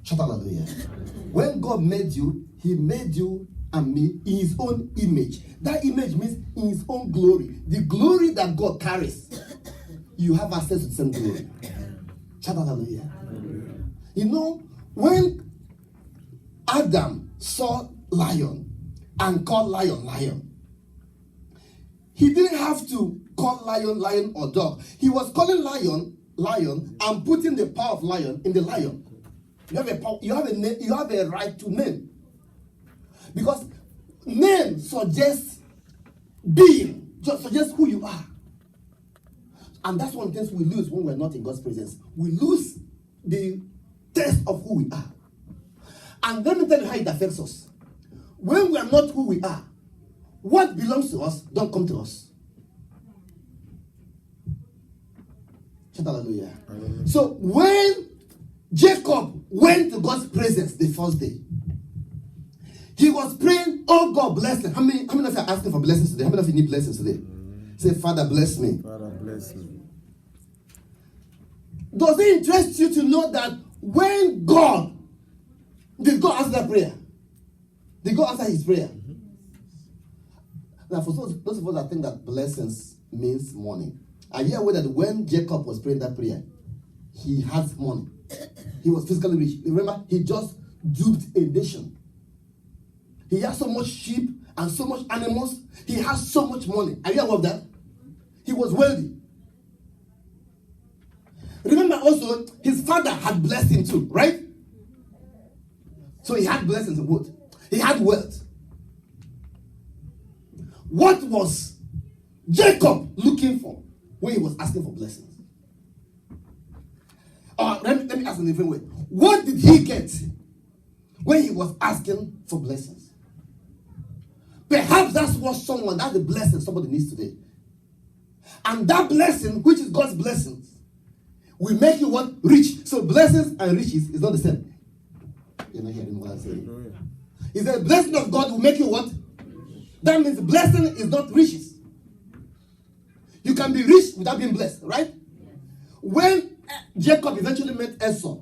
Shout hallelujah. When God made you, he made you and me in his own image. That image means in his own glory. The glory that God carries, you have access to the same glory. Shout hallelujah. You know, when Adam saw lion and called lion, lion, he didn't have to call lion, lion or dog. He was calling lion, lion, and putting the power of lion in the lion. You have a power, you have a right to name. Because name suggests being, just suggests who you are. And that's one of the things we lose when we're not in God's presence. We lose the taste of who we are. And let me tell you how it affects us. When we are not who we are, what belongs to us don't come to us. Shout hallelujah. Hallelujah. So when Jacob went to God's presence the first day, he was praying, oh God, bless him. How many of you are asking for blessings today? How many of you need blessings today? Say, Father, bless me. Father, bless me. Does it interest you to know that when God, did God answer that prayer? Did God answer his prayer? Now, for those of us that think that blessings means money, are you aware that when Jacob was praying that prayer, he had money? He was physically rich. Remember, he just duped a nation. He had so much sheep and so much animals. He has so much money. Are you aware of that? He was wealthy. Remember also, his father had blessed him too, right? So he had blessings of what? He had wealth. What was Jacob looking for when he was asking for blessings? Let me ask in a different way. What did he get when he was asking for blessings? Perhaps that's the blessing somebody needs today. And that blessing, which is God's blessings, will make you what? Rich. So blessings and riches is not the same. You're not hearing what I'm saying. He said, blessing of God will make you what? That means blessing is not riches. You can be rich without being blessed, right? When Jacob eventually met Esau,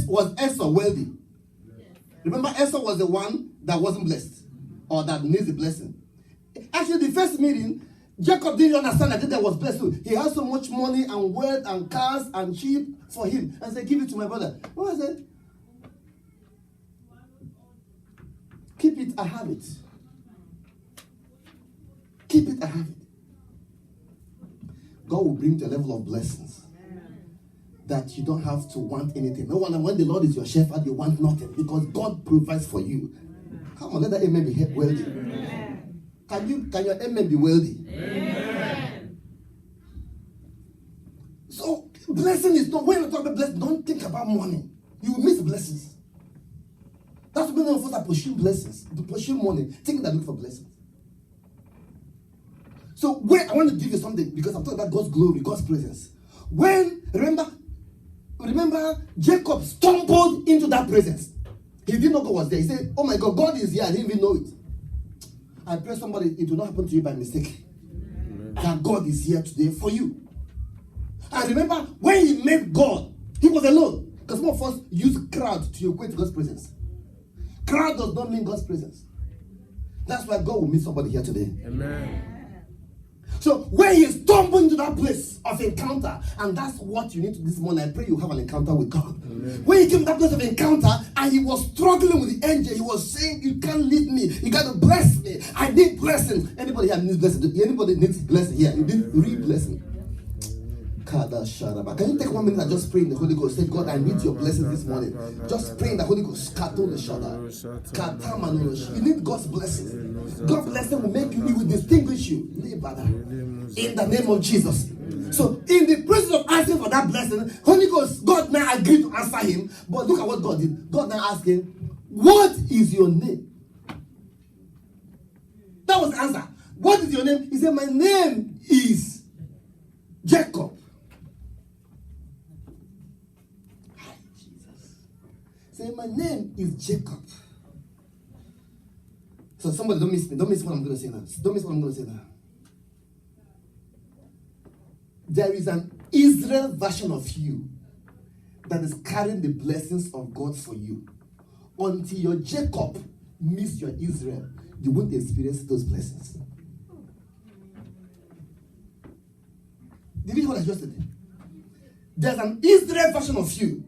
was Esau wealthy? Remember, Esau was the one that wasn't blessed, or that needs the blessing. Actually, the first meeting, Jacob didn't understand that there was blessed too. He had so much money and wealth and cars and sheep for him. And said, give it to my brother. What I said? Keep it, I have it. Keep it, I have it. God will bring to a level of blessings that you don't have to want anything. No wonder when the Lord is your shepherd, you want nothing because God provides for you. Come on, let that amen be wealthy. Amen. Can your amen be wealthy? Amen. So blessing is not, when you talk about blessing, don't think about money. You will miss blessings. That's why many of us are pursuing blessings, to pursue money, thinking that look for blessings. So when I want to give you something, because I'm talking about God's glory, God's presence. When, remember, Jacob stumbled into that presence. He didn't know God was there. He said, oh my God, God is here. I didn't even know it. I pray somebody, it will not happen to you by mistake. Amen. That God is here today for you. And remember, when he met God, he was alone. Because some of us use crowd to equate God's presence. Crowd does not mean God's presence. That's why God will meet somebody here today. Amen. So when you stumble into that place of encounter, and that's what you need to this morning, I pray you have an encounter with God. Amen. When he came to that place of encounter and he was struggling with the angel, he was saying, you can't leave me, you got to bless me, I need blessing. Anybody here needs blessing? Anybody needs blessing here? You need real blessing. Can you take 1 minute and just pray in the Holy Ghost? Say, God, I need your blessing this morning. Just pray in the Holy Ghost. You need God's blessing. God's blessing will make you, it will distinguish you. In the name of Jesus. So, in the process of asking for that blessing, Holy Ghost, God now agreed to answer him. But look at what God did. God now asked him, what is your name? That was the answer. What is your name? He said, my name is Jacob. Say, my name is Jacob. So somebody don't miss me. Don't miss what I'm going to say now. Don't miss what I'm going to say now. There is an Israel version of you that is carrying the blessings of God for you. Until your Jacob meets your Israel, you won't experience those blessings. Did you hear what I just said? There's an Israel version of you.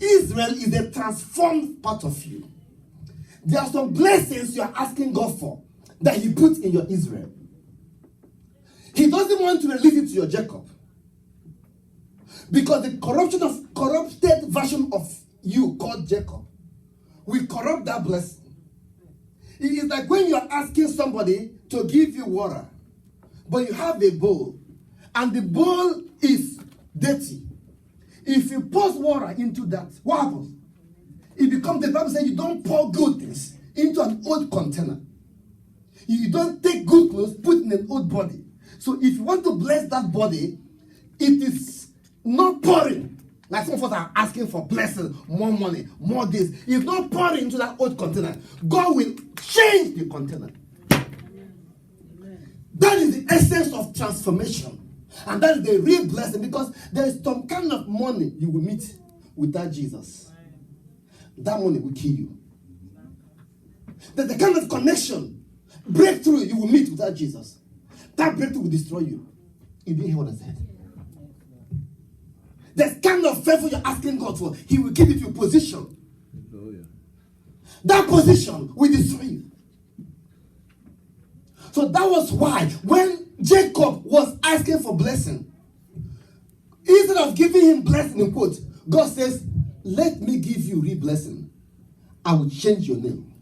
Israel is a transformed part of you. There are some blessings you are asking God for that He put in your Israel. He doesn't want to release it to your Jacob. Because the corrupted version of you called Jacob will corrupt that blessing. It is like when you are asking somebody to give you water, but you have a bowl, and the bowl is dirty. If you pour water into that, what happens? It becomes, the Bible says, you don't pour good things into an old container. You don't take good clothes, put in an old body. So if you want to bless that body, it is not pouring. Like some of us are asking for blessings, more money, more this. It's not pouring into that old container. God will change the container. That is the essence of transformation. And that is the real blessing, because there is some kind of money you will meet without Jesus. That money will kill you. There's the kind of connection, breakthrough you will meet without Jesus. That breakthrough will destroy you. You didn't hear what I said. There's kind of favor you're asking God for. He will give you to a position. Oh, yeah. That position will destroy you. So that was why when Jacob was asking for blessing, instead of giving him blessing in quote, God says, let me give you real blessing. I will change your name.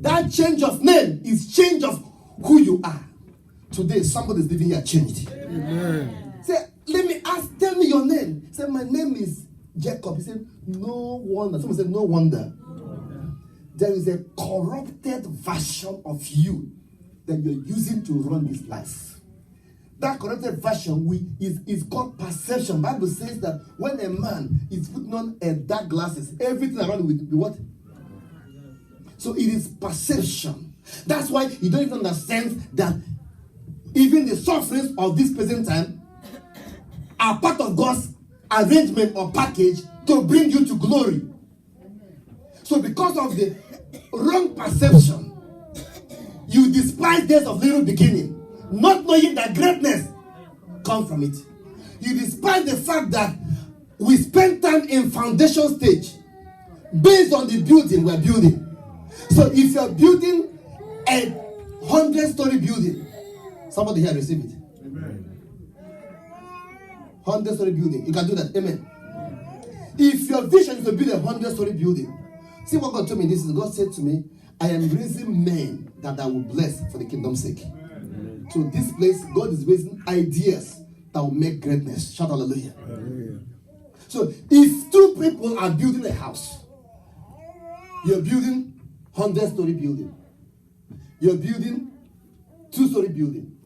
That change of name is change of who you are. Today, somebody is living here changed. Amen. Say, let me ask, tell me your name. Say, my name is Jacob. He said, no wonder. Someone said, no wonder. There is a corrupted version of you that you're using to run this life. That corrupted version is called perception. The Bible says that when a man is putting on a dark glasses, everything around him will be what? So it is perception. That's why you don't even understand that even the sufferings of this present time are part of God's arrangement or package to bring you to glory. So because of the wrong perception, you despise days of little beginning, not knowing that greatness comes from it. You despise the fact that we spend time in foundation stage based on the building we're building. So if you're building a 100-story building, somebody here receive it. Amen. 100-story building, you can do that. Amen. If your vision is to build a 100-story building, see what God told me. This is God said to me, I am raising men that I will bless for the kingdom's sake. Amen. So this place, God is raising ideas that will make greatness. Shout hallelujah. Amen. So if two people are building a house, you're building 100-story building, you're building 2-story building.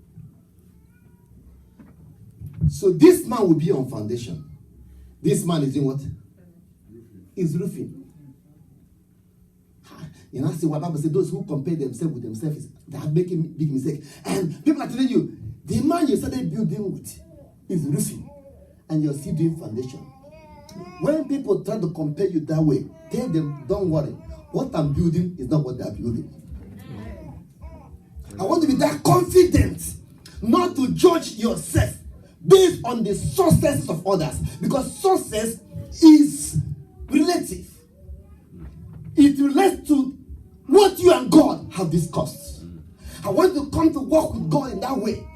So this man will be on foundation. This man is in what? Is roofing. You know, see what Bible says, those who compare themselves with themselves, they are making big mistakes. And people are telling you, the man you started building with is roofing, and you're still doing foundation. When people try to compare you that way, tell them, don't worry. What I'm building is not what they are building. I want to be that confident not to judge yourself based on the successes of others, because success is relative. It relates to what you and God have discussed. I want to come to walk with God in that way,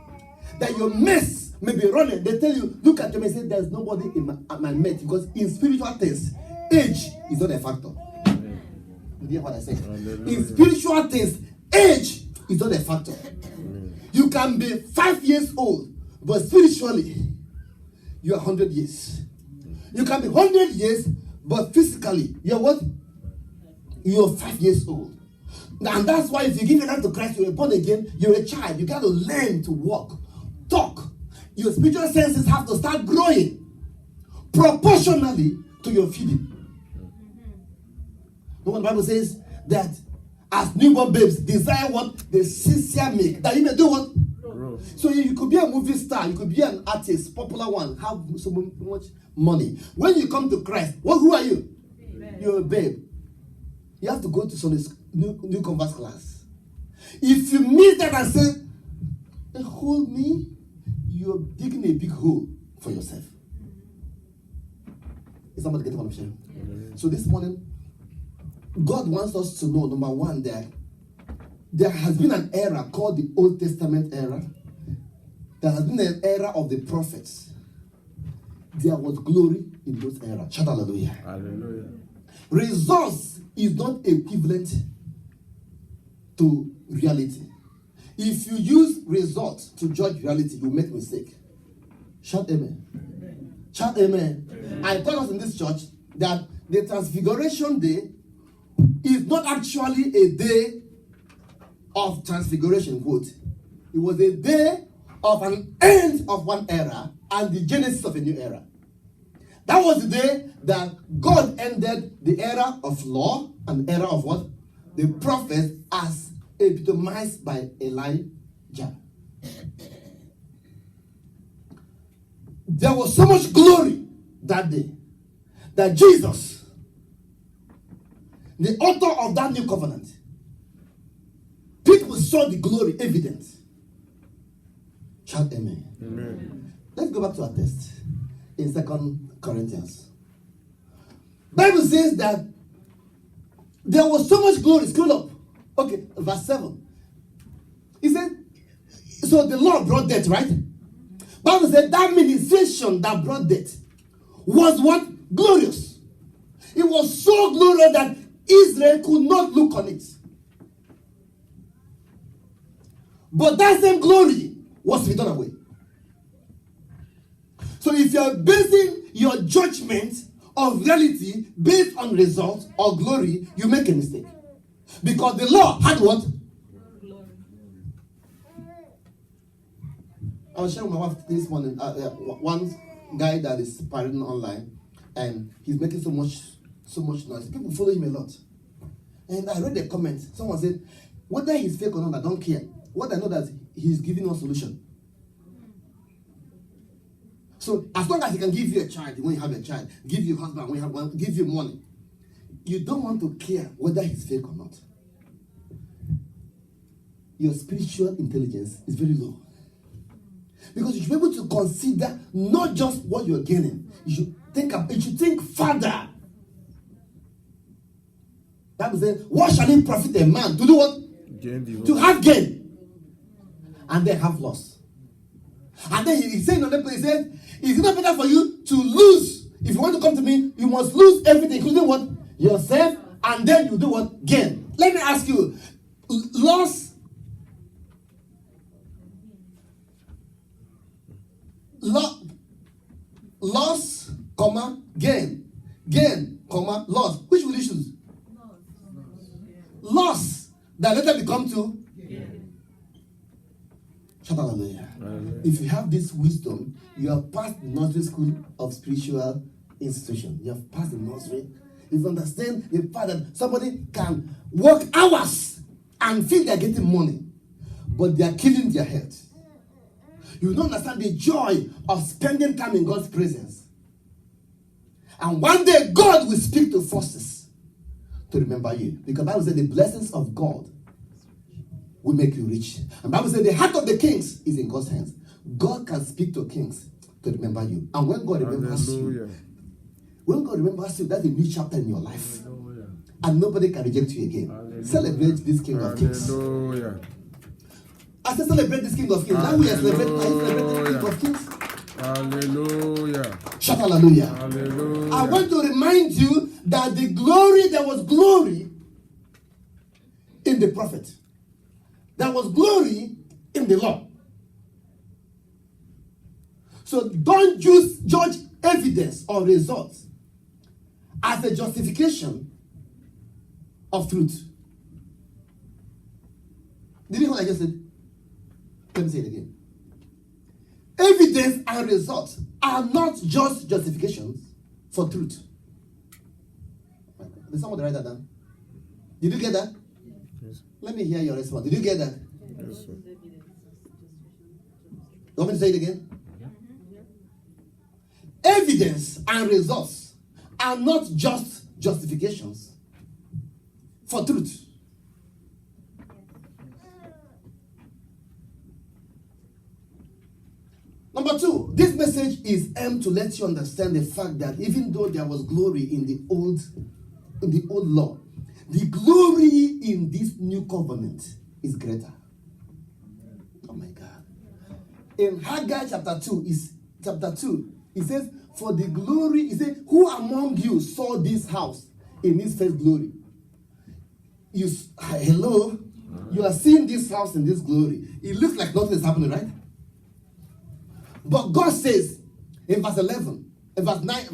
that your mess may be running. They tell you, look at them and say, there's nobody in my mate, because in spiritual things, age is not a factor. You hear what I say? In spiritual things, age is not a factor. You can be 5 years old, but spiritually, you are 100 years. You can be 100 years, but physically, you're what? You're 5 years old. And that's why if you give your life to Christ, you're born again, you're a child. You got to learn to walk, talk. Your spiritual senses have to start growing proportionally to your feeding. You know what the Bible says? That as newborn babes desire what? The sincere milk. That you may do what? So you could be a movie star, you could be an artist, popular one, have so much money. When you come to Christ, who are you? You're a babe. You have to go to some new converse class. If you miss that and say, hold me, you're digging a big hole for yourself. Is somebody getting what I'm saying? So this morning, God wants us to know, number one, that there has been an era called the Old Testament era. There has been an era of the prophets. There was glory in those eras. Shout hallelujah. Hallelujah. Results is not equivalent to reality. If you use results to judge reality, you make mistake. Shout amen. Shout amen. I told us in this church that the Transfiguration Day is not actually a day of transfiguration, quote. It was a day of an end of one era and the genesis of a new era. That was the day that God ended the era of law and the era of what? The prophets, as epitomized by Elijah. There was so much glory that day that Jesus, the author of that new covenant, people saw the glory evident. Shout amen. Amen. Let's go back to our text in 2 Corinthians. Bible says that there was so much glory. Scroll up. Okay, verse 7. He said, so the Lord brought death, right? Bible said that ministration that brought death was what? Glorious. It was so glorious that Israel could not look on it. But that same glory was returned away. So if you are basing your judgment of reality based on results or glory, you make a mistake. Because the law had what? Glory. I was sharing with my wife this morning, one guy that is parading online, and he's making so much noise. People follow him a lot. And I read the comment. Someone said, whether he's fake or not, I don't care. What I know that he's giving us solution. So as long as he can give you a child when you have a child, give you a husband when you have one, give you money, you don't want to care whether he's fake or not. Your spiritual intelligence is very low. Because you should be able to consider not just what you're gaining. You should think further. Bible says, what shall it profit a man to do what? To have gain. And then have loss. And then he said in another place, he said, it's not better for you to lose. If you want to come to me, you must lose everything, including what? Yourself, and then you do what? Gain. Let me ask you, loss, comma, gain, comma, loss. Which will you choose? Loss that later become to shout hallelujah. If you have this wisdom, you have passed the nursery school of spiritual institution. You have passed the nursery. If you understand the fact that somebody can work hours and feel they're getting money, but they are killing their health. You don't understand the joy of spending time in God's presence. And one day God will speak to forces to remember you. Because the Bible says the blessings of God will make you rich. And the Bible says the heart of the kings is in God's hands. God can speak to kings to remember you. And when God remembers you, that's a new chapter in your life. Hallelujah. And nobody can reject you again. Hallelujah. Celebrate this King of Kings. Hallelujah. I said celebrate this King of Kings. Now we are celebrating the King of Kings. Hallelujah. Shout hallelujah. Hallelujah. I want to remind you that there was glory in the prophet. There was glory in the law. So don't judge evidence or results as a justification of truth. Did you hear what I just said? Let me say it again. Evidence and results are not just justifications for truth. Did someone write that down? Did you get that? Yes. Let me hear your response. Did you get that? Yes, sir. want me to say it again? Evidence and results are not just justifications for truth. Number two, this message is aimed to let you understand the fact that even though there was glory in the old law, the glory in this new covenant is greater. Oh my God. In Haggai chapter 2, it says, for the glory, it says, who among you saw this house in its first glory? Hello? You are seeing this house in this glory. It looks like nothing is happening, right? But God says in verse 11, verse 9,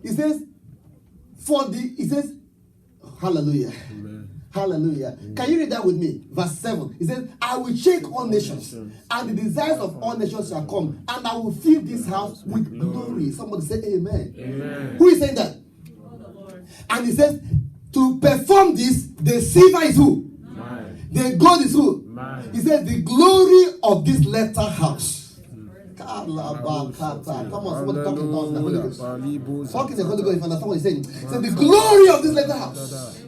it says, hallelujah. Amen. Hallelujah. Amen. Can you read that with me? Verse 7. It says, I will shake all nations, and the desires of all nations shall come, and I will fill this house with glory. Somebody say amen. Amen. Who is saying that? And he says, to perform this, the silver is who? Mine. The gold is who? Mine. He says, the glory of this latter house. Come on, somebody talk in tongues in the Holy Ghost. Talk in the Holy Ghost if you understand what he's saying. He says, the glory of this latter house.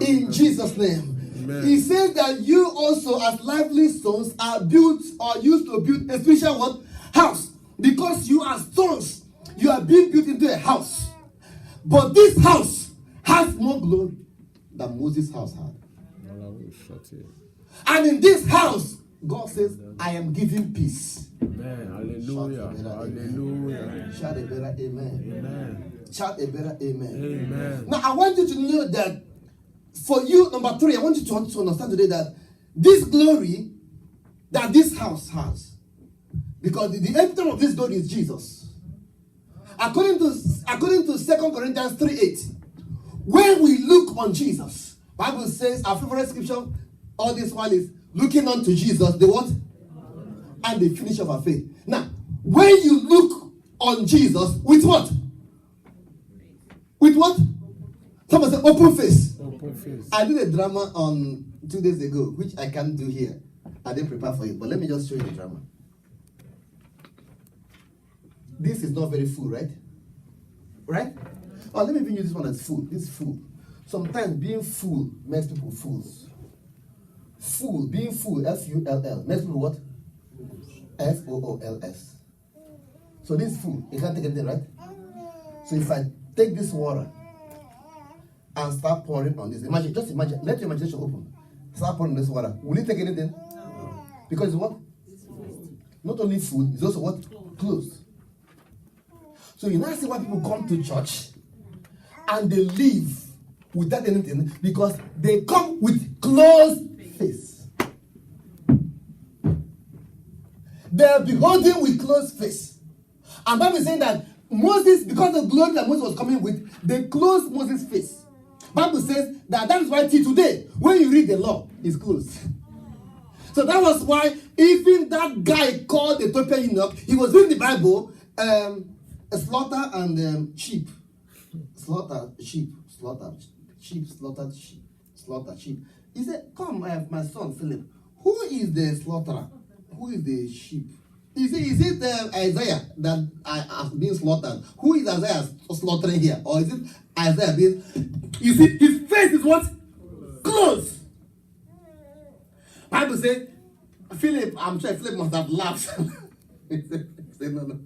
In Jesus' name. Amen. He says that you also as lively stones are built or used to build a special what? House. Because you are stones, you are being built into a house. But this house has more glory than Moses' house had. And in this house, God says, I am giving peace. Amen. Hallelujah. Hallelujah. Shout a better amen. Amen. Shout a better amen. Amen. Now, I want you to know that for you, number 3, I want you to understand today that this glory that this house has, because the epitome of this glory is Jesus. According to 2 Corinthians 3:8, when we look on Jesus, Bible says our favorite scripture, all this one is looking unto Jesus, the what? And the finish of our faith. Now, when you look on Jesus, with what? With what? Someone say open face. Open face. I did a drama on 2 days ago, which I can't do here. I didn't prepare for it, but let me just show you the drama. This is not very full, right? Right? Oh, let me even use this one as full. This is full. Sometimes being full makes people fools. Full, being full, F-U-L-L. Makes people what? F-O-O-L-S. So this is full. You can't take anything, right? So if I take this water and start pouring on this, just imagine, let your imagination open. Start pouring this water. Will it take anything? No. Because it's what? Not only food, it's also what? Clothes. So you now see why people come to church and they leave without anything, because they come with closed face. They are beholding with closed face. And Bible is saying that Moses, because of the glory that Moses was coming with, they closed Moses' face. Bible says that is why till today, when you read the law, it's closed. So that was why even that guy called the Ethiopian eunuch, he was reading the Bible, a slaughter and sheep. Slaughter sheep. Slaughtered sheep. He said, come, my son Philip, who is the slaughterer? Who is the sheep? Is it Isaiah that has been slaughtered? Who is Isaiah slaughtering here? Or is it Isaiah being... You see, his face is what? Closed. Bible says, Philip, I'm sure Philip must have laughed. He said, no.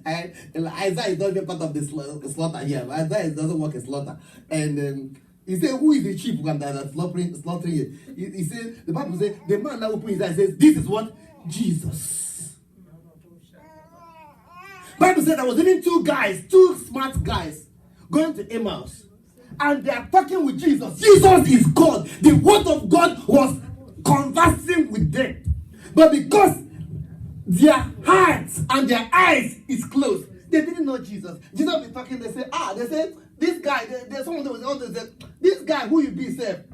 And Isaiah is not even part of the slaughter here. Isaiah doesn't work in slaughter. And he said, who is the sheep that's slaughtering here? He said, the Bible says, the man now opened his eyes and says, this is what? Jesus. Bible said there was even two smart guys going to Emmaus. And they are talking with Jesus. Jesus is God. The word of God was conversing with them. But because their hearts and their eyes is closed, they didn't know Jesus. Jesus was talking, they say, this guy, there's someone that was on there, this guy who you be said,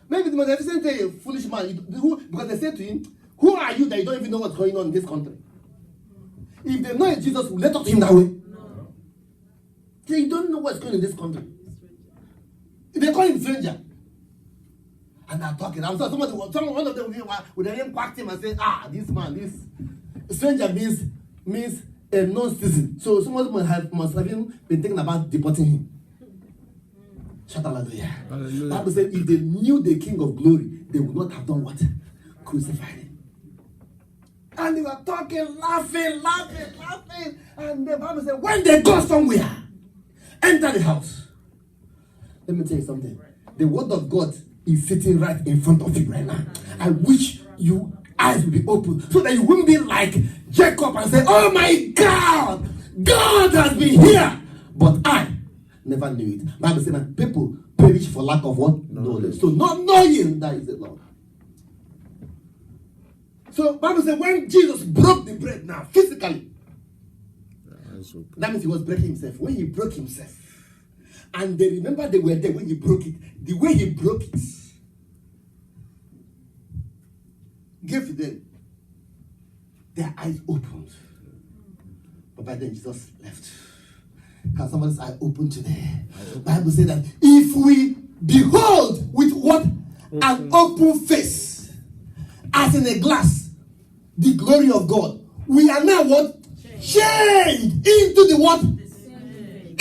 maybe the most efficient thing, a foolish man, because they said to him, who are you that you don't even know what's going on in this country? If they know Jesus, will they talk to him that way? No. They don't know what's going on in this country. They call him stranger. And they're talking. I'm sorry, one of them would then quack him and say, this man, this stranger means a non-citizen. So someone must have been thinking about deporting him. Shout hallelujah. Hallelujah. Bible said if they knew the King of Glory, they would not have done what? Crucified him. And they were talking, laughing. And the Bible said, when they go somewhere, enter the house. Let me tell you something. The word of God is sitting right in front of you right now. I wish you eyes will be open so that you wouldn't be like Jacob and say, oh my God, God has been here. But I never knew it. Bible says that people perish for lack of what? Knowledge. So not knowing that is the Lord. So Bible says when Jesus broke the bread now, physically, that means he was breaking himself. When he broke himself, and they remember they were there when he broke it, the way he broke it, gave to them, their eyes opened. But by then Jesus left. Can somebody's eye open today? The Bible says that if we behold with what? An open face, as in a glass, the glory of God, we are now what? Changed into the what?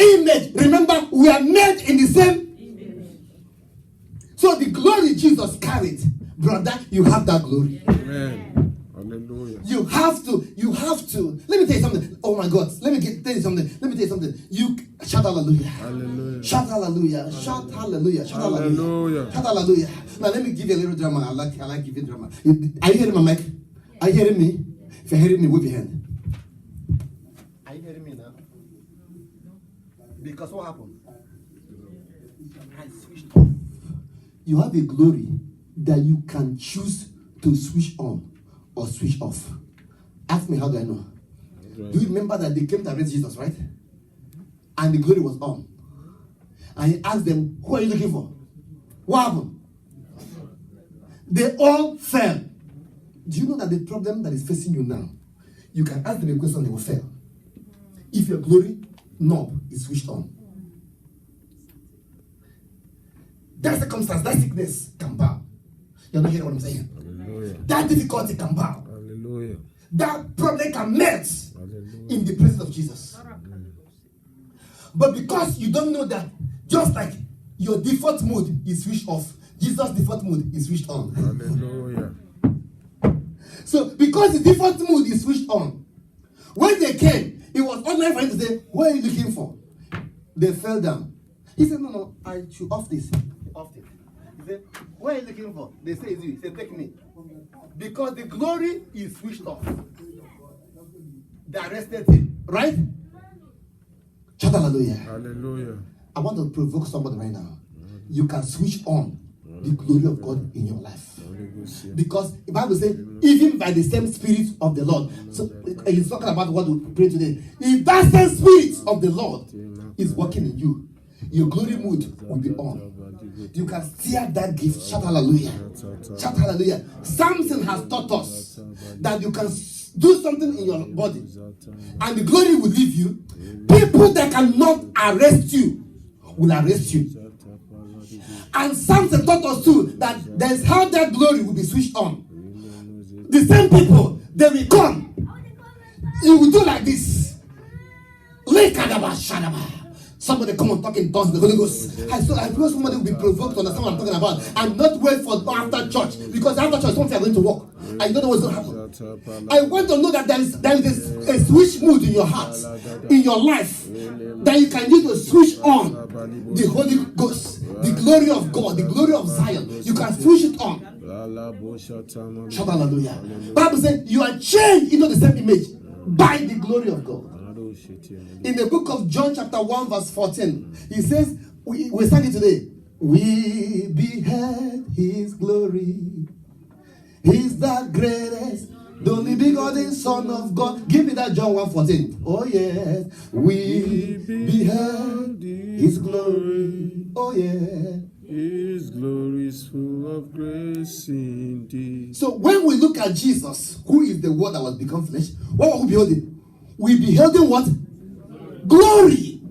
Image. Remember, we are made in the same image. So the glory Jesus carried, brother, you have that glory. Amen. Hallelujah. You have to. Let me tell you something. Oh my God. Let me tell you something. You shout hallelujah. Hallelujah. Shout hallelujah. Shout hallelujah. Shout hallelujah. Hallelujah. Shout hallelujah. Now let me give you a little drama. I like giving drama. Are you hearing my mic? Are you hearing me? If you're hearing me, wave your hand. Are you hearing me now? Because what happened? I switched off. You have a glory that you can choose to switch on or switch off. Ask me, how do I know? Okay. Do you remember that they came to arrest Jesus, right? And the glory was on. And he asked them, who are you looking for? What happened? They all fell. Do you know that the problem that is facing you now, you can ask them a question, they will fail. If your glory knob is switched on, that circumstance, that sickness can bow. You're not hearing what I'm saying? Hallelujah. That difficulty can bow. Hallelujah. That problem can melt Hallelujah. in the presence of Jesus. But because you don't know that, just like your default mode is switched off, Jesus' default mode is switched on. Hallelujah. So because the default mood is switched on, when they came, it was ordinary for him to say, what are you looking for? They fell down. He said, no, I should off this. He offed it. He said, what are you looking for? They say, it's you. He said, take me. Because the glory is switched off. They arrested him. Right? Shout hallelujah. Hallelujah. I want to provoke somebody right now. You can switch on the glory of God in your life. Because the Bible says, even by the same Spirit of the Lord. So he's talking about what we pray today. If that same Spirit of the Lord is working in you, your glory mood will be on. You can steer that gift. Shout hallelujah. Shout hallelujah. Samson has taught us that you can do something in your body and the glory will leave you. People that cannot arrest you will arrest you. And Samson taught us too that there's how that glory will be switched on. The same people, they will come. You will do like this. Somebody come and talk in tongues, the Holy Ghost. I feel somebody will be provoked to understand what I'm talking about and not wait for after church, because after church, something are going to work. And you don't know what's going to happen. I want to know that there is a switch mood in your heart, in your life, that you can use to switch on the Holy Ghost, the glory of God, the glory of Zion. You can switch it on. Shout hallelujah. Bible says you are changed into the same image by the glory of God. In the book of John chapter 1 verse 14, he says, we sang it today. We beheld his glory. He's the greatest, the only begotten Son of God. Give me that John 1:14. Oh yes, we beheld his glory. Oh yeah. His glory is full of grace indeed. So when we look at Jesus, who is the word that was become flesh, what were we beholding? We beholding what? Glory.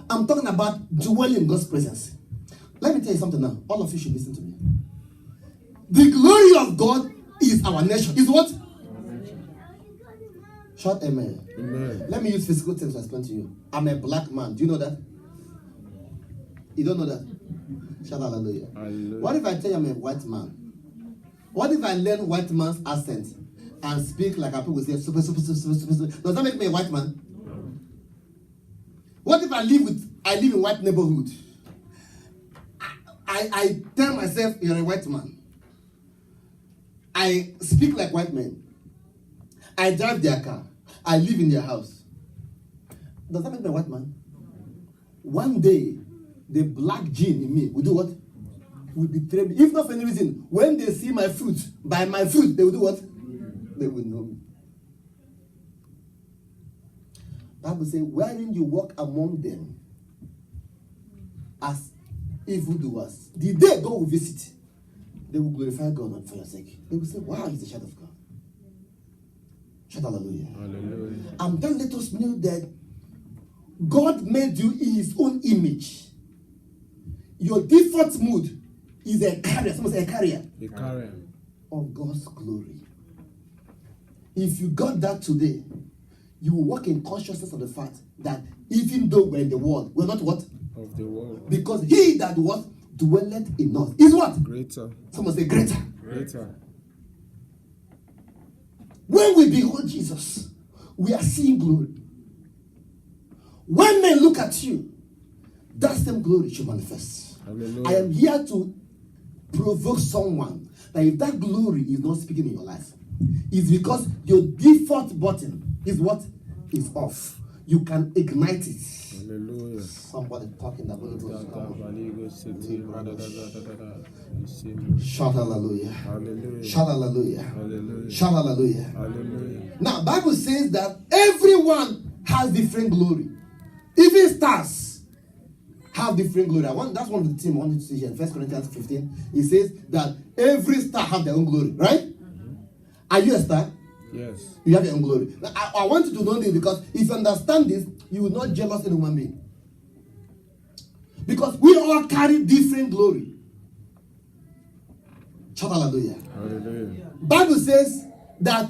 I'm talking about dwelling in God's presence. Let me tell you something now. All of you should listen to me. The glory of God is our nation. Is what? Shout amen. Amen. Let me use physical terms to explain to you. I'm a black man. Do you know that? You don't know that? Shout hallelujah. Hallelujah. What if I tell you I'm a white man? What if I learn white man's accent and speak like people say super, super, super, super, super, super? Does that make me a white man? What if I live in white neighborhood? I tell myself you're a white man. I speak like white men. I drive their car. I live in their house. Does that make me a white man? One day, the black gene in me will do what? Will betray me. If not for any reason, when they see my fruit, by my fruit, they will do what? They will know me. Bible says, wherein you walk among them as evildoers, the day God will visit, they will glorify God for your sake. They will say, wow, he's the child of God. Shout hallelujah. Hallelujah. And then let us know that God made you in his own image. Your default mood is a carrier. Someone say a carrier. The carrier. Of God's glory. If you got that today, you will walk in consciousness of the fact that even though we're in the world, we're not what? Of the world. Because he that what? Dwelleth in us is what? Greater. Someone say greater. Greater. When we behold Jesus, we are seeing glory. When men look at you, that same glory should manifest. Hallelujah. I am here to provoke someone that if that glory is not speaking in your life, it's because your default button is what? Is off. You can ignite it. Hallelujah. Somebody talking that Holy Ghost. Come on. Hallelujah. Shout hallelujah. Hallelujah. Shout hallelujah. Hallelujah. Shout hallelujah. Hallelujah. Now, Bible says that everyone has different glory. Even stars have different glory. That's one of the things I wanted to see here in 1 Corinthians 15. It says that every star have their own glory, right? Mm-hmm. Are you a star? Yes. You have your own glory. Now, I want you to know this because if you understand this, you will not jealous any human being. Because we all carry different glory. Shout hallelujah. Hallelujah. Bible says that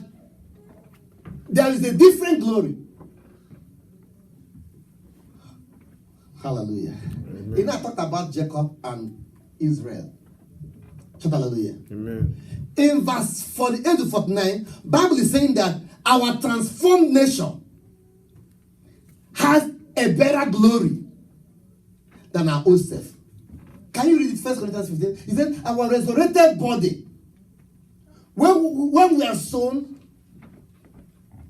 there is a different glory. Hallelujah. Amen. You know, I talked about Jacob and Israel. Shout hallelujah. Amen. In verse 48 to 49, Bible is saying that our transformed nation has a better glory than our own self. Can you read it? 1 Corinthians 15. He said, our resurrected body, when we are sown,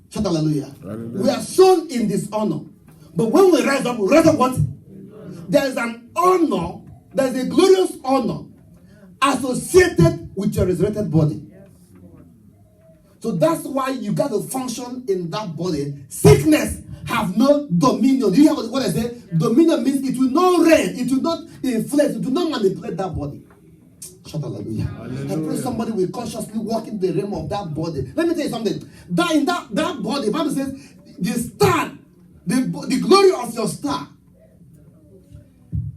shout hallelujah. Hallelujah. We are sown in dishonor. But when we rise up what? There is an honor, there is a glorious honor associated with your resurrected body. So that's why you got to function in that body. Sickness have no dominion. Do you hear what I say? Dominion means it will not reign, it will not inflate, it will not manipulate that body. Shout hallelujah. Hallelujah. I pray somebody will consciously walk in the realm of that body. Let me tell you something. That in that body, the Bible says, the star, the glory of your star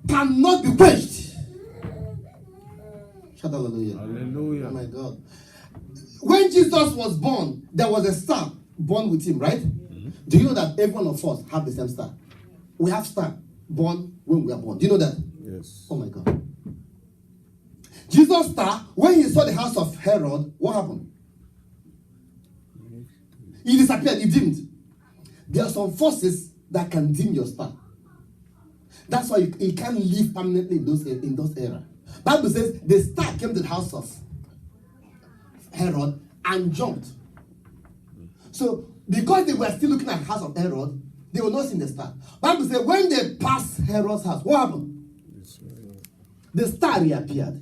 cannot be quenched. Shout hallelujah. Hallelujah. Oh my God. When Jesus was born, there was a star born with him, right? Mm-hmm. Do you know that every one of us have the same star? We have star born when we are born. Do you know that? Yes. Oh my God. Jesus' star, when he saw the house of Herod, what happened? He disappeared. He dimmed. There are some forces that can dim your star. That's why he can't live permanently in those eras. Bible says the star came to the house of Herod and jumped. So because they were still looking at the house of Herod, they were not seeing the star. Bible says when they passed Herod's house, what happened? The star reappeared.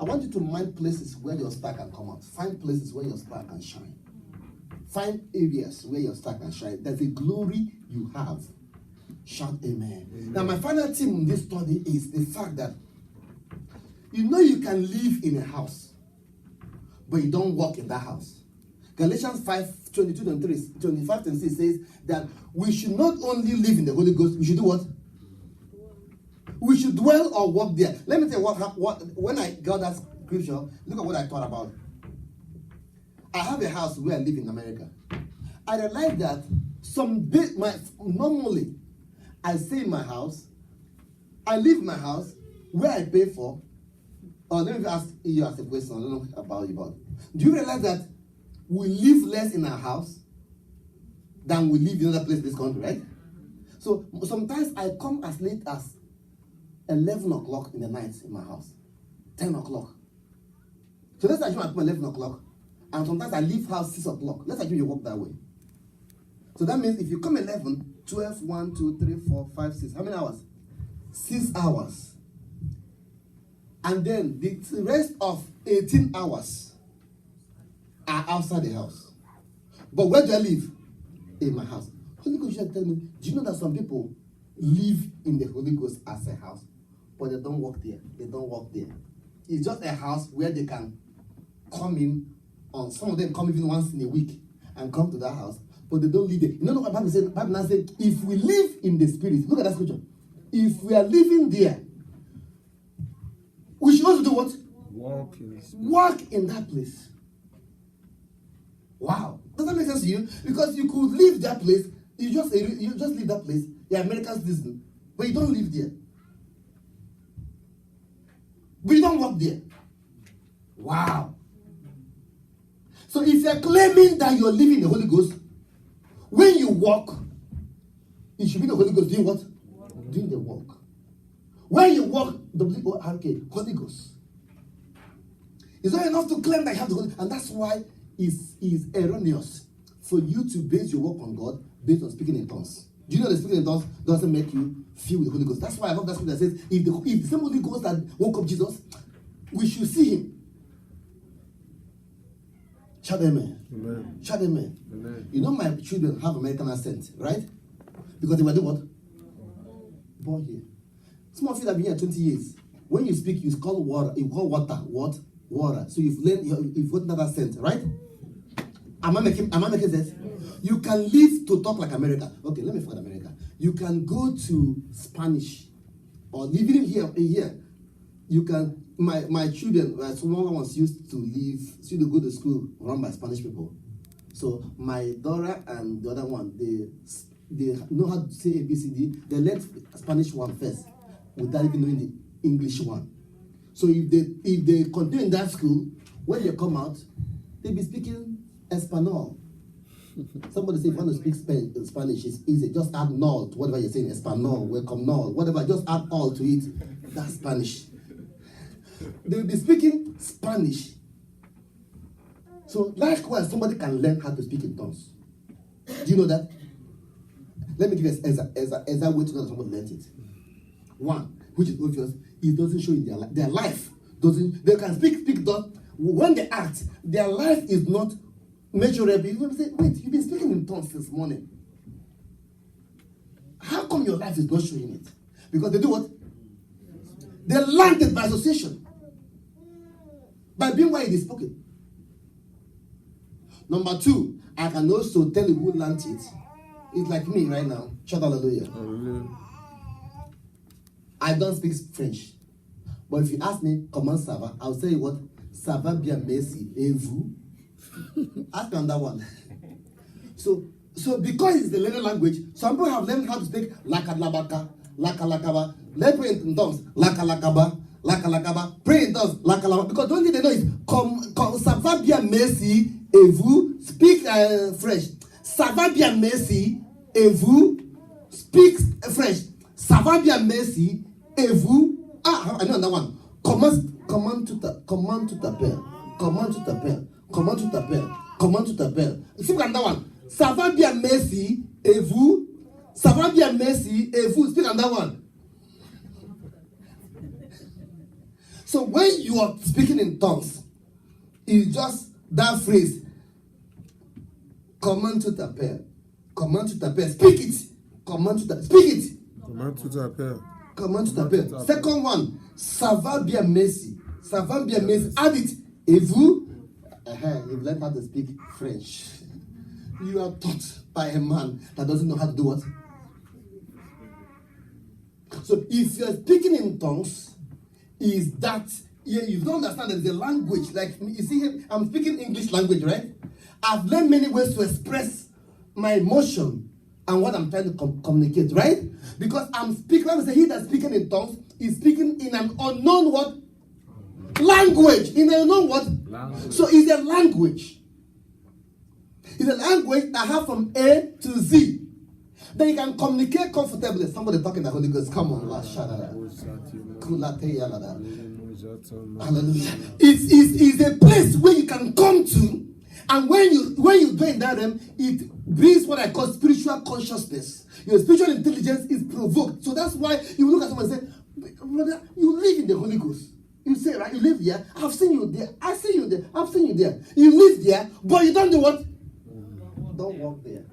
I want you to mind places where your star can come out. Find places where your star can shine. Find areas where your star can shine. There's a glory you have. Shout amen. Amen. Now, my final theme in this study is the fact that you know you can live in a house, but you don't walk in that house. Galatians 5:22-25-26 says that we should not only live in the Holy Ghost, we should do what? We should dwell or walk there. Let me tell you what when I got that scripture, look at what I thought about. I have a house where I live in America. I realized that normally I stay in my house, I leave my house where I pay for. Let me ask you a question. I don't know about you, but do you realize that we live less in our house than we live in other places in this country, right? So sometimes I come as late as 11 o'clock in the night in my house, 10 o'clock. So let's assume I come 11 o'clock, and sometimes I leave house 6 o'clock. Let's assume you walk that way. So that means if you come 11, 12, 1, 2, 3, 4, 5, 6, how many hours? 6 hours. And then the rest of 18 hours are outside the house. But where do I live? In my house. Holy Ghost should tell me, do you know that some people live in the Holy Ghost as a house, but they don't work there? They don't work there. It's just a house where they can come in on, some of them come even once in a week and come to that house, but they don't live there. You know what the Bible says? The Bible now says, if we live in the Spirit, look at that scripture. If we are living there, we should also do what? Walk in that place. Wow. Does that make sense to you? Because you could leave that place, you just leave that place, you're American citizen, but you don't live there. But you don't work there. Wow. So if you're claiming that you're living the Holy Ghost, when you walk, it should be the Holy Ghost doing what? Doing the work. When you walk, W-O-R-K, Holy Ghost. It's not enough to claim that you have the Holy Ghost. And that's why it's erroneous for you to base your work on God based on speaking in tongues. Do you know that speaking in tongues doesn't make you feel with the Holy Ghost? That's why I love that scripture that says, if the same Holy Ghost that woke up Jesus, we should see him. Shout amen. Amen. Shout amen. Amen. You know my children have American accent, right? Because they were doing what? Born here. Some of you that have been here 20 years. When you speak, you call water. You call water what? Water. So you've got that accent, right? Am I making sense? You can live to talk like America. Okay, let me forget America. You can go to Spanish or living here. You can. My children, smaller ones used to go to school run by Spanish people. So my daughter and the other one, they know how to say ABCD. They learned Spanish one first without even knowing the English one. So if they continue in that school, when they come out, they'll be speaking Espanol. Somebody say if you want to speak Spanish, it's easy. Just add "nol" to whatever you're saying. Espanol, welcome, "nol," whatever. Just add "all" to it. That's Spanish. They'll be speaking Spanish. So likewise, somebody can learn how to speak in tongues. Do you know that? Let me give you a way to know that somebody learned it. One, which is obvious, it doesn't show in their life. They can speak, when they act, their life is not measurable. You're going to say, wait, you've been speaking in tongues this morning. How come your life is not showing it? Because they do what? They learned it by association. By being why it is spoken. Number two, I can also tell you who learned it. It's like me right now. Shout hallelujah. Hallelujah. I don't speak French. But if you ask me, comment ça va? I'll tell you what? Ça va bien, merci. Et vous? Ask me on that one. So because it's the learned language, some people have learned how to speak lakalabaka, lakalakaba. Let's pray in tongues. Lakalakaba, lakalakaba. Pray in tongues. Lakalaba. Because the only thing they know is ça va bien, merci. Et vous? Speak French. Ça va bien, merci. Et vous? Speak French. Ça va bien, merci. Et vous? I know that one. Comment tout t'appelles? Comment tu t'appelles? Comment tu t'appelles? Comment tu t'appelles? Speak on that one. Ça va bien, merci. Et vous? Ça va bien, merci. Et vous? Speak on that one. So when you are speaking in tongues, it's just that phrase. Comment tu t'appelles? Comment tu t'appelles? Speak it. Comment tu t'appelles? Speak it. Comment tu t'appelles? Comment tu t'appelles? Second one. Ça va bien, merci. Ça va bien, merci. Add it. Et vous? You've learned how to speak French. You are taught by a man that doesn't know how to do what? So if you're speaking in tongues, is that you don't understand that there's a language. Like you see, I'm speaking English language, right? I've learned many ways to express my emotion and what I'm trying to communicate, right? Because I'm speaking. Let me say, he that's speaking in tongues is speaking in an unknown what language. In an unknown what language. So it's a language. It's a language that have from A to Z. Then you can communicate comfortably. Somebody talking the Holy Ghost. Come on, hallelujah. It's a place where you can come to, and when you do in that realm, it brings what I call spiritual consciousness. Your spiritual intelligence is provoked. So that's why you look at someone and say, brother, you live in the Holy Ghost. You say, right, you live there. I've seen you there. I see you there. I've seen you there. You live there, but you don't do what? Don't walk there.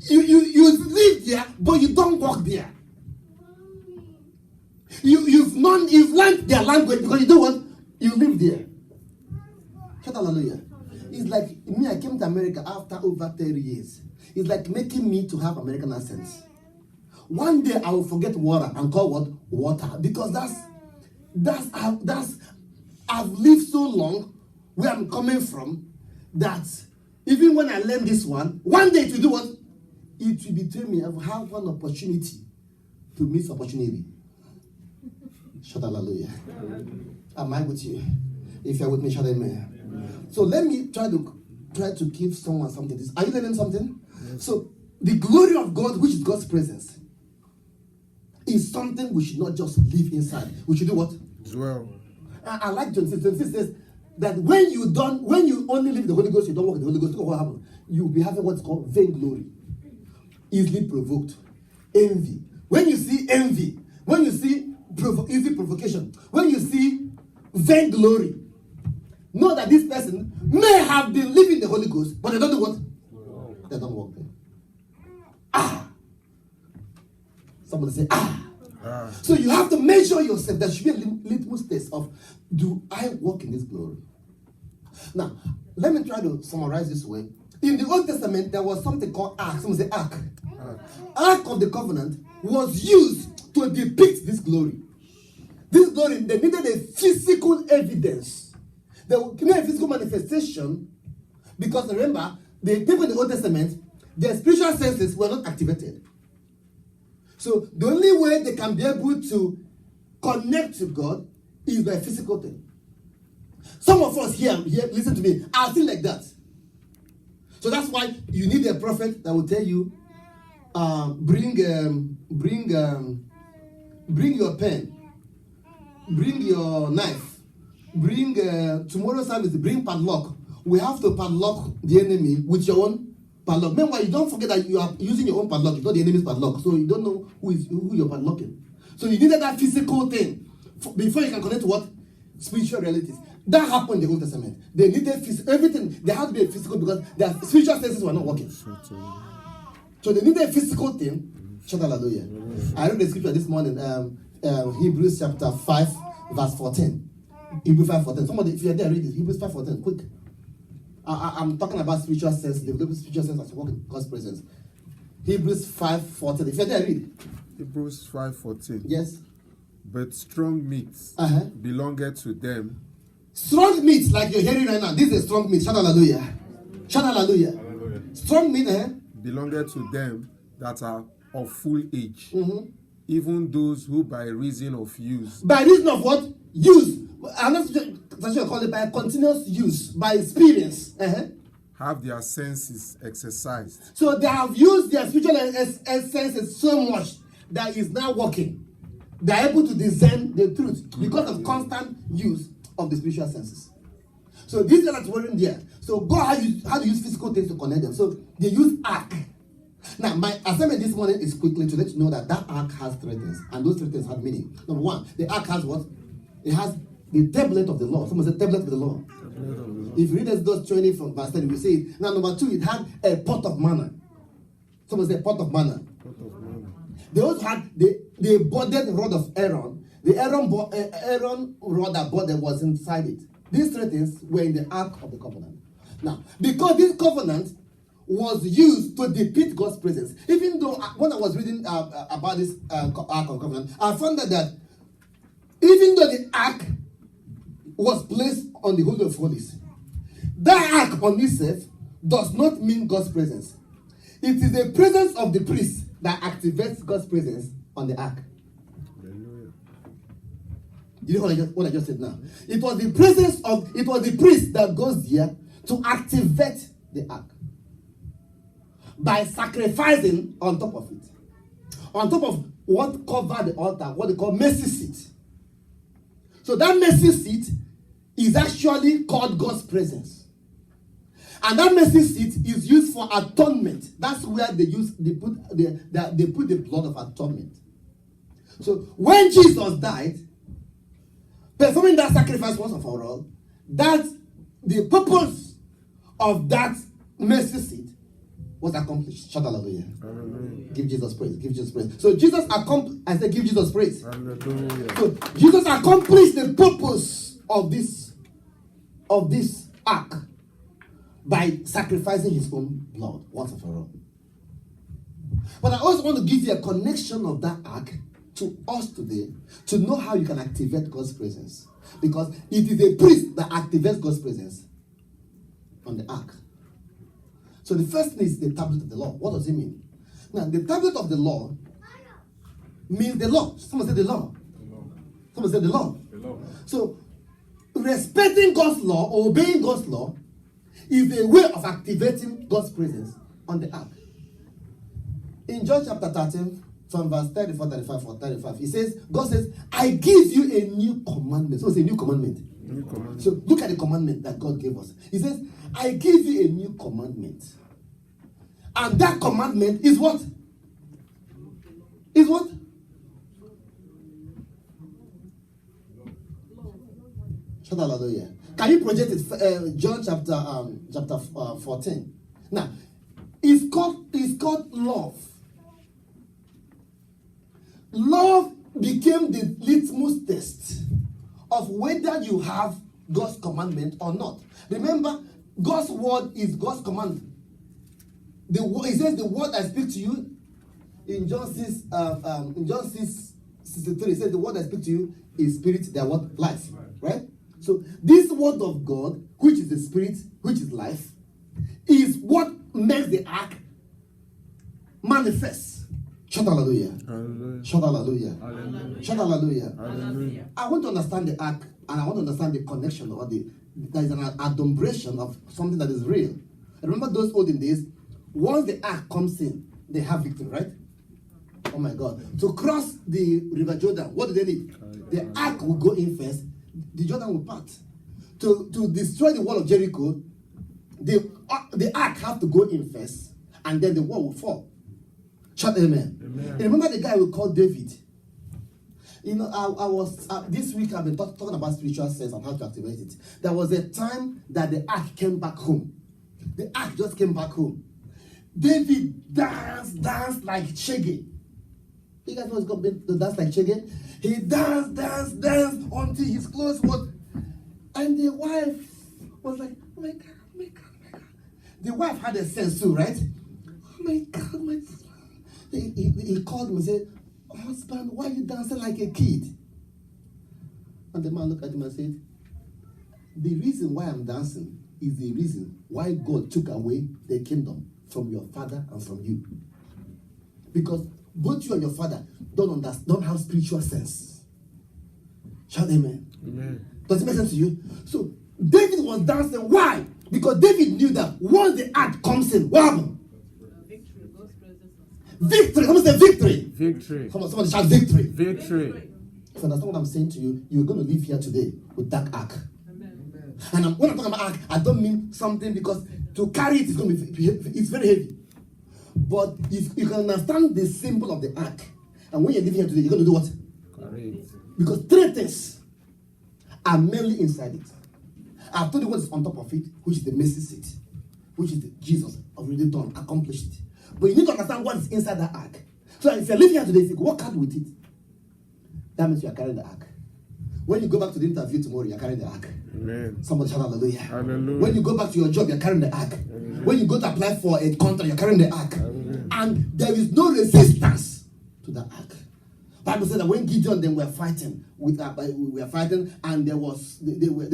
You live there, but you don't walk there. You've learned their language because you do what? You live there. Shout hallelujah. It's like me, I came to America after over 30 years. It's like making me to have American accents. One day I will forget water and call what? Water. Because I've lived so long where I'm coming from that even when I learn this one day it will do what? It will betray me. I will have one opportunity to miss opportunity. Shout hallelujah. Am I with you? If you're with me, shout amen. So let me try to give someone something. Are you learning something? Yes. So the glory of God, which is God's presence, is something we should not just live inside. We should do what? Dwell. I like John 6. John 6 says that when you only live in the Holy Ghost, you don't walk in the Holy Ghost, look what happens. You'll be having what's called vainglory. Easily provoked. Envy. When you see envy, when you see easy provocation, when you see vainglory, know that this person may have been living the Holy Ghost, but they don't do what? They don't walk there. Somebody say, So you have to measure yourself. There should be a litmus test of, do I walk in this glory? Now, let me try to summarize this way. In the Old Testament, there was something called ark. Someone say ark. Ark of the covenant was used to depict this glory. This glory, they needed a physical evidence. They needed a physical manifestation because remember, the people in the Old Testament, their spiritual senses were not activated. So the only way they can be able to connect to God is by physical thing. Some of us here, listen to me, are still like that. So that's why you need a prophet that will tell you, bring your pen, bring your knife, bring tomorrow's service, bring padlock. We have to padlock the enemy with your own padlock. Meanwhile, you don't forget that you are using your own padlock. It's not the enemy's padlock. So you don't know who you're padlocking. So you needed that physical thing before you can connect to what? Spiritual realities. That happened in the Old Testament. They needed everything. They had to be physical because their spiritual senses were not working. So they needed a physical thing. Shout hallelujah. I read the scripture this morning, Hebrews chapter 5, verse 14. Hebrews 5:14. Somebody, if you're there, read it. Hebrews 5:14. Quick. I'm talking about spiritual sense, developing spiritual sense as you walk in God's presence. Hebrews 5:14. If you're there, read it. Hebrews 5:14. Yes. But strong meat belongeth to them. Strong meat, like you're hearing right now. This is a strong meat. Shout hallelujah. Shout hallelujah. Strong meat, belongeth to them that are of full age, even those who by reason of use. By reason of what? Use. I'm not sure call it by continuous use, by experience. Have their senses exercised. So they have used their spiritual senses so much that is now working. They are able to discern the truth because of constant use of the spiritual senses. So these are not worrying there. So God had to use physical things to connect them. So they use ark. Now, my assignment this morning is quickly to let you know that ark has 3 things. And those 3 things have meaning. Number 1, the ark has what? It has the tablet of the law. Someone said tablet of the law. If you read Exodus 20 from verse 10, you will see it. Now, number 2, it had a pot of manna. Someone said pot of manna. They also had the budded rod of Aaron. The Aaron rod that budded was inside it. These 3 things were in the ark of the covenant. Now, because this covenant was used to depict God's presence. Even though when I was reading about this Ark of Covenant, I found that even though the ark was placed on the Holy of Holies, that ark on itself does not mean God's presence. It is the presence of the priest that activates God's presence on the ark. You know what I just said now? It was the priest that goes there to activate the ark by sacrificing on top of it. On top of what covered the altar, what they call mercy seat. So that mercy seat is actually called God's presence. And that mercy seat is used for atonement. That's where they put the blood of atonement. So when Jesus died, performing that sacrifice once and for all, that the purpose of that mercy seat was accomplished. Shout hallelujah. Hallelujah. Give Jesus praise. Give Jesus praise. So Jesus accomplished. I said, give Jesus praise. Hallelujah. So Jesus accomplished the purpose of this ark by sacrificing his own blood once and for all. But I also want to give you a connection of that ark to us today to know how you can activate God's presence. Because it is a priest that activates God's presence on the ark. So the first thing is the tablet of the law. What does it mean? Now, the tablet of the law means the law. Someone said the law. Someone said the law. So, respecting God's law or obeying God's law is a way of activating God's presence on the ark. In John chapter 13, from verse 34, 35, or 35, it says, God says, I give you a new commandment. So it's a new commandment. New commandment. So look at the commandment that God gave us. He says, I give you a new commandment. And that commandment is what? Is what? Shout hallelujah. Can you project it? John chapter 14. Now, it's called love. Love became the litmus test of whether you have God's commandment or not. Remember, God's word is God's command. It says the word I speak to you in John 6, in John 6:63. It says the word I speak to you is spirit, that what? Life. Right? So this word of God, which is the spirit, which is life, is what makes the ark manifest. Shout hallelujah. Hallelujah. Shout hallelujah. Hallelujah. Shout hallelujah. Hallelujah. I want to understand the ark, and I want to understand the connection, or there is an adumbration of something that is real. Remember those olden days, once the ark comes in, they have victory, right? Oh my God. To cross the river Jordan, what do they need? The ark will go in first, the Jordan will part. To destroy the wall of Jericho, the ark have to go in first, and then the wall will fall. Shout amen. Amen. Remember the guy we called David? You know, I was this week I've been talking about spiritual sense and how to activate it. There was a time that the ark came back home. The ark just came back home. David danced like Shege. You guys know what's going to dance like Shege? He danced until his clothes was. And the wife was like, oh my God, oh my God, oh my God. The wife had a sense too, right? Oh my God, my God. He called me and said, husband, why are you dancing like a kid? And the man looked at him and said, the reason why I'm dancing is the reason why God took away the kingdom from your father and from you. Because both you and your father don't have spiritual sense. Shout amen. Amen. Does it make sense to you? So David was dancing. Why? Because David knew that once the ark comes in, what happens? Victory. Someone say victory. Victory. Somebody shout victory. Victory. If you understand what I'm saying to you, you're going to live here today with that ark. Amen. And when I'm talking about ark, I don't mean something because to carry it is going to be it's very heavy. But if you can understand the symbol of the ark, and when you're living here today, you're going to do what? Correct. Because three things are mainly inside it. I've told you what is on top of it, which is the mercy seat, which is Jesus already done, accomplished it. But you need to understand what is inside the ark. So if you're living here today, if you work hard with it, that means you are carrying the ark. When you go back to the interview tomorrow, you're carrying the ark. Amen. Somebody shout hallelujah. Hallelujah. When you go back to your job, you're carrying the ark. When you go to apply for a contract, you're carrying the ark. And there is no resistance to the ark. Bible said that when Gideon them were fighting, we were fighting, and they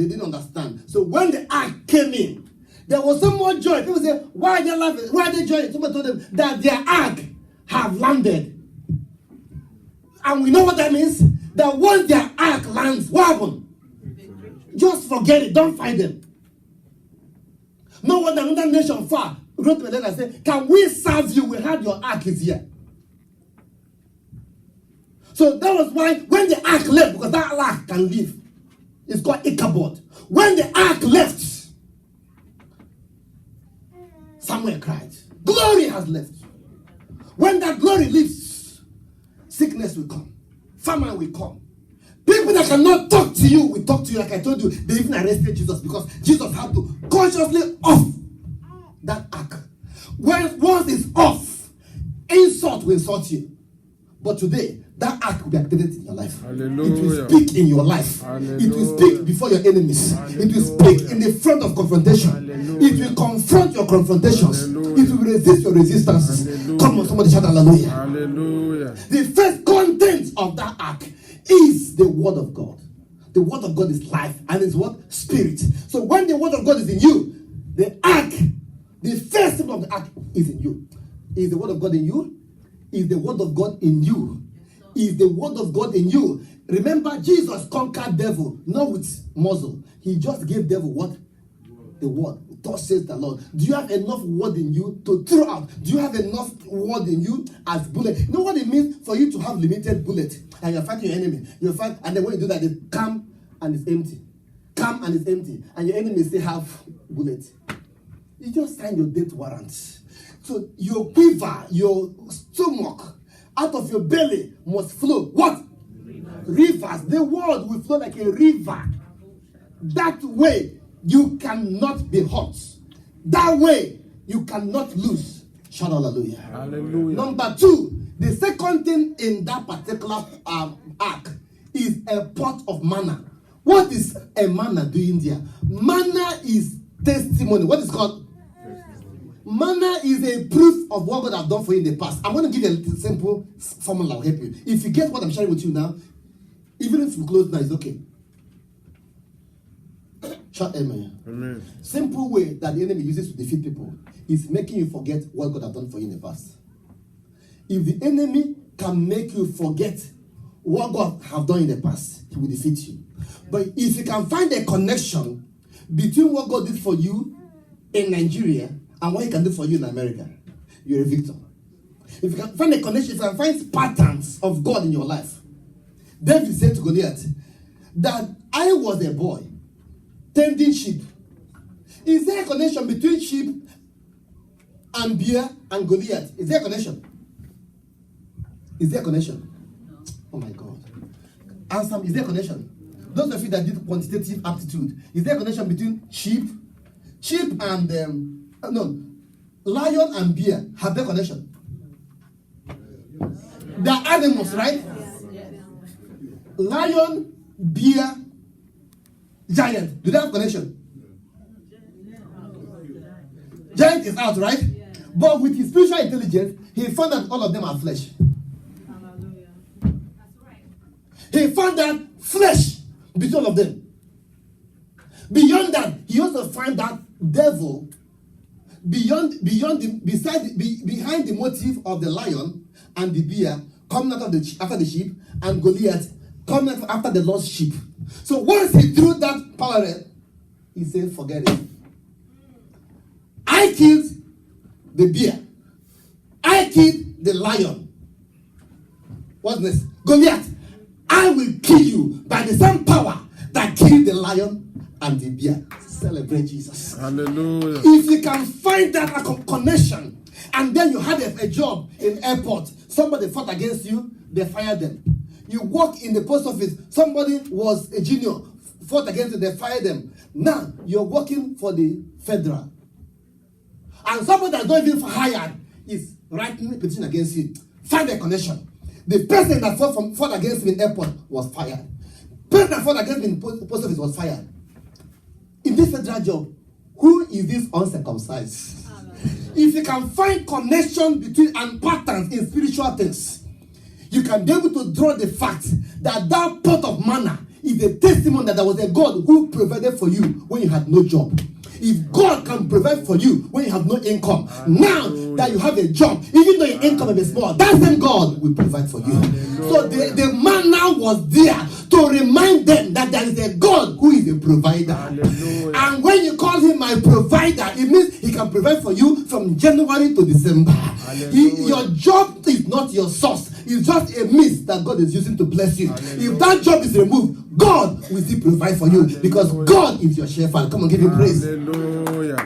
didn't understand. So when the ark came in, there was so much joy. People say, why are they laughing? Why are they joying? Somebody told them that their ark have landed. And we know what that means. That once their ark lands, what happened? Just forget it. Don't fight them. No one another nation far wrote to me and said, can we serve you? We heard your ark is here. So that was why when the ark left, because that ark can leave, it's called Ichabod. When the ark left, Samuel cried, glory has left. When that glory leaves, sickness will come, famine will come. People that cannot talk to you will talk to you. Like I told you, they even arrested Jesus because Jesus had to consciously off that ark. Once it's off, insult will insult you. But today, that ark will be activated in your life. Hallelujah. It will speak in your life. Hallelujah. It will speak before your enemies. Hallelujah. It will speak in the front of confrontation. Hallelujah. It will confront your confrontations. Hallelujah. It will resist your resistances. Hallelujah. Come on, somebody shout hallelujah. Hallelujah. The first content of that ark is the word of God. The word of God is life and is what? Spirit. So when the word of God is in you, the ark, the first symbol of the ark is in you. Is the word of God in you? Is the word of God in you? Is the word of God in you? Remember, Jesus conquered devil, not with muzzle. He just gave devil what? The word. Thus says the Lord. Do you have enough word in you to throw out? Do you have enough word in you as bullet? You know what it means for you to have limited bullet? And you're fighting your enemy. You fight, and then when you do that, they come and it's empty. Come and it's empty. And your enemy still have bullet. You just sign your death warrant. So your quiver, your stomach, out of your belly must flow what? Rivers. The word will flow like a river. That way you cannot be hot. That way you cannot lose. Shout hallelujah. Hallelujah. Number 2, the second thing in that particular ark is a pot of manna. What is a manna doing there? Manna is testimony. What is it called? Manna is a proof of what God has done for you in the past. I'm going to give you a simple formula to help you. If you get what I'm sharing with you now, even if you close now, it's okay. Shout amen. Amen. Simple way that the enemy uses to defeat people is making you forget what God has done for you in the past. If the enemy can make you forget what God has done in the past, he will defeat you. But if you can find a connection between what God did for you in Nigeria and what he can do for you in America, you're a victor. If you can find a connection, if you can find patterns of God in your life. David said to Goliath that I was a boy tending sheep. Is there a connection between sheep and bear and Goliath? Is there a connection? Is there a connection? Oh my God. Answer me, is there a connection? Those of you that did quantitative aptitude, is there a connection between sheep and lion and bear? Have their connection? They are animals, right? Lion, bear, giant. Do they have connection? Giant is out, right? But with his spiritual intelligence, he found that all of them are flesh. He found that flesh between all of them. Beyond that, he also found that devil behind the motive of the lion and the bear coming out of after the sheep, and Goliath coming out after the lost sheep. So once he threw that parallel, he said, forget it. I killed the bear. I killed the lion. What's this? Goliath, I will kill you by the same power that killed the lion and the bear. Celebrate Jesus. Hallelujah. If you can find that connection, and then you had a job in airport, somebody fought against you, they fired them. You work in the post office, somebody was a junior, fought against you, they fired them. Now you're working for the federal, and somebody that's not even hired is writing a petition against you. Find a connection. The person that fought against me in airport was fired. President Ford against me in the post office was fired. In this federal job, who is this uncircumcised? If you can find connection between and patterns in spiritual things, you can be able to draw the fact that that pot of manna is a testimony that there was a God who provided for you when you had no job. If God can provide for you when you have no income, now that you have a job, even though your income may be small, that same God will provide for you. So the manna was there to remind them that there is a God who is a provider. And when you call him my provider, it means he can provide for you from January to December. Your job is not your source. It's just a means that God is using to bless you. If that job is removed, God will still provide for you because God is your shepherd. Come on, give him praise. Hallelujah.